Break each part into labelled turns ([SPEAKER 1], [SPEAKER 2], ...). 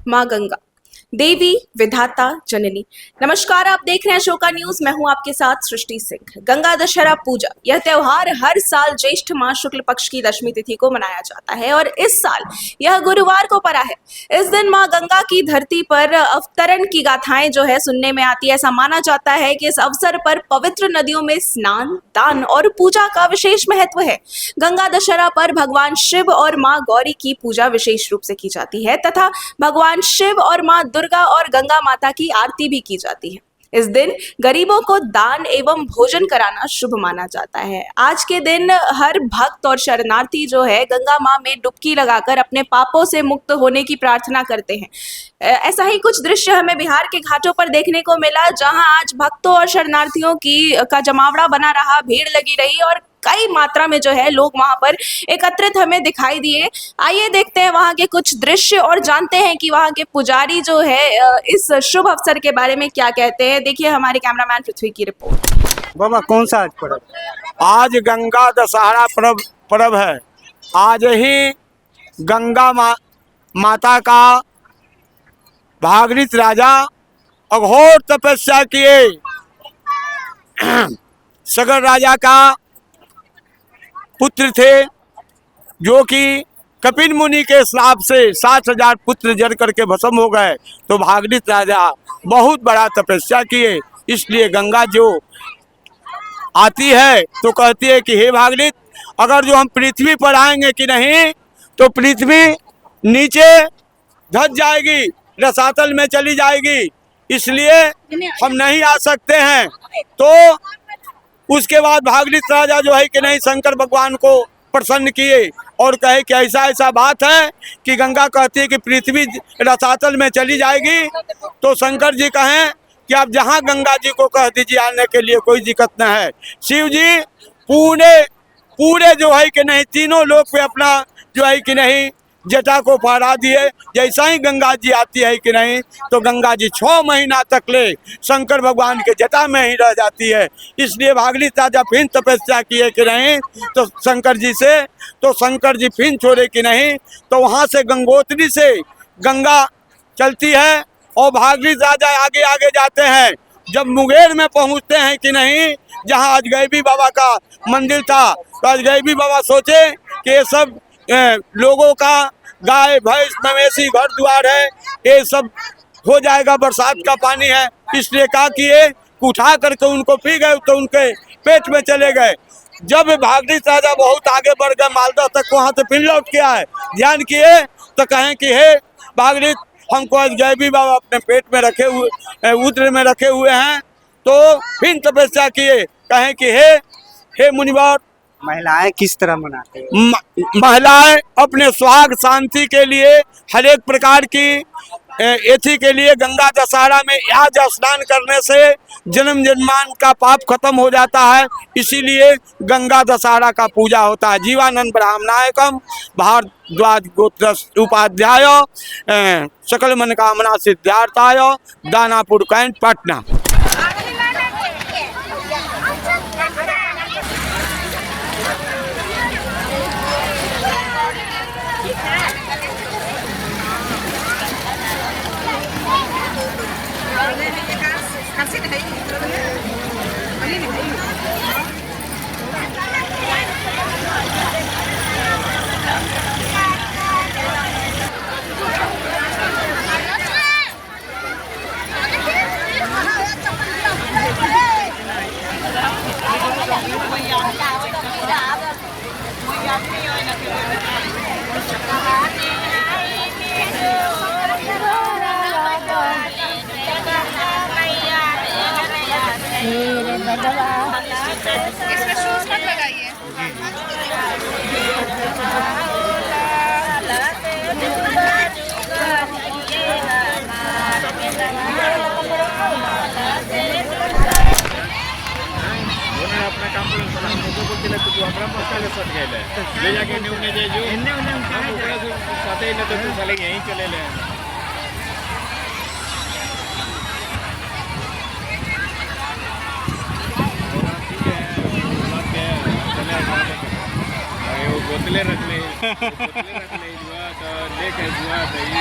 [SPEAKER 1] माँ गंगा, देवी विधाता जननी। नमस्कार, आप देख रहे हैं शोका न्यूज। मैं हूं आपके साथ सृष्टि सिंह। गंगा दशहरा पूजा यह त्योहार हर साल ज्येष्ठ माह शुक्ल पक्ष की दशमी तिथि को मनाया जाता है और इस साल यह गुरुवार को पड़ा है। इस दिन माँ गंगा की धरती पर अवतरण की गाथाएं जो है सुनने में आती है। ऐसा माना जाता है कि इस अवसर पर पवित्र नदियों में स्नान, दान और पूजा का विशेष महत्व है। गंगा दशहरा पर भगवान शिव और माँ गौरी की पूजा विशेष रूप से की जाती है तथा भगवान शिव और माँ दुर्गा और गंगा माता की आरती भी की जाती है। इस दिन गरीबों को दान एवं भोजन कराना शुभ माना जाता है। आज के दिन हर भक्त और शरणार्थी जो है गंगा माँ में डुबकी लगाकर अपने पापों से मुक्त होने की प्रार्थना करते हैं। ऐसा ही कुछ दृश्य हमें बिहार के घाटों पर देखने को मिला, जहां आज भक्तों और शरणार्थियों का जमावड़ा बना रहा, भीड़ लगी रही और कई मात्रा में जो है लोग वहां पर एकत्रित हमें दिखाई दिए। आइए देखते हैं वहां के कुछ दृश्य और जानते हैं कि वहां के पुजारी जो है इस शुभ अवसर के बारे में क्या कहते हैं। देखिए हमारे कैमरामैन पृथ्वी की रिपोर्ट।
[SPEAKER 2] बाबा कौन सा आज पर्व? आज गंगा दशहरा पर्व है। आज ही गंगा माता का भागीरथ राजा अघोर तपस्या किए। सगर राजा का पुत्र थे जो कि कपिल मुनि के श्राप से 7,000 पुत्र जल करके भस्म हो गए। तो भागीरथ राजा बहुत बड़ा तपस्या किए, इसलिए गंगा जो आती है तो कहती है कि हे भागीरथ, अगर जो हम पृथ्वी पर आएंगे कि नहीं तो पृथ्वी नीचे धस जाएगी, रसातल में चली जाएगी, इसलिए हम नहीं आ सकते हैं। तो उसके बाद भागीरथ राजा जो है कि नहीं शंकर भगवान को प्रसन्न किए और कहे कि ऐसा ऐसा बात है कि गंगा कहती है कि पृथ्वी रसातल में चली जाएगी। तो शंकर जी कहें कि आप जहां गंगा जी को कह दीजिए आने के लिए, कोई दिक्कत न है। शिव जी पूरे जो है कि नहीं तीनों लोक पे अपना जो है कि नहीं जटा को फहरा दिए। जैसा ही गंगा जी आती है कि नहीं तो गंगा जी 6 महीना तक ले शंकर भगवान के जटा में ही रह जाती है। इसलिए भागीरथ राजा फिर तपस्या किए कि नहीं तो शंकर जी से, तो शंकर जी फिर छोड़े कि नहीं तो वहाँ से गंगोत्री से गंगा चलती है और भागीरथ राजा आगे आगे जाते हैं। जब मुंगेर में पहुँचते हैं कि नहीं, जहाँ अजगैबी बाबा का मंदिर था, तो अजगैबी बाबा सोचे कि ये सब लोगों का गाय भैंस मवेशी घर द्वार है, ये सब हो जाएगा, बरसात का पानी है, इसलिए कहा कि ये उठा करके उनको पी गए तो उनके पेट में चले गए। जब भागीरथ राजा बहुत आगे बढ़ गए मालदा तक, वहाँ से फिर लौट के आए, ध्यान किए तो कहें कि हे भागीरथ, हमको अजगैबी बाबा अपने पेट में रखे हुए उदर में रखे हुए हैं। तो फिर तपस्या किए, कहें कि हे मुनिवर,
[SPEAKER 3] महिलाएं किस तरह मनाते हैं?
[SPEAKER 2] महिलाएं अपने सुहाग शांति के लिए हर एक प्रकार की एथी के लिए गंगा दशहरा में आज स्नान करने से जन्म जन्मान का पाप खत्म हो जाता है, इसीलिए गंगा दशहरा का पूजा होता है। जीवानंद ब्राह्मणायकम भारद्वाज गोत्र उपाध्याय सकल मनोकामना सिद्धार्थाय दानापुर कैंट पटना।
[SPEAKER 4] इसमें शूज मत लगाइए।
[SPEAKER 5] अपना काम तू अपना पक्का सट गए ले जाके ने जाइयो एने ओने साथे न तो तू साले यहीं चले ले। बोतलें रख ले जुआ तो ले के जुआ दही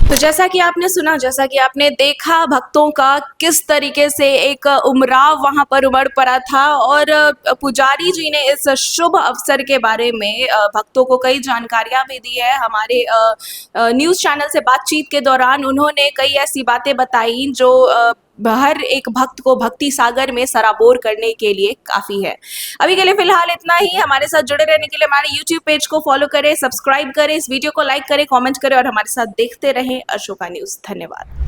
[SPEAKER 1] तो जैसा कि आपने सुना, जैसा कि आपने देखा, भक्तों का किस तरीके से एक उमराव वहां पर उमड़ पड़ा था और पुजारी जी ने इस शुभ अवसर के बारे में भक्तों को कई जानकारियां भी दी है। हमारे न्यूज़ चैनल से बातचीत के दौरान उन्होंने कई ऐसी बातें बताई जो हर एक भक्त को भक्ति सागर में सराबोर करने के लिए काफ़ी है। अभी के लिए फिलहाल इतना ही। हमारे साथ जुड़े रहने के लिए हमारे यूट्यूब पेज को फॉलो करें, सब्सक्राइब करें, इस वीडियो को लाइक करें, कमेंट करें और हमारे साथ देखते रहें अशोका न्यूज़। धन्यवाद।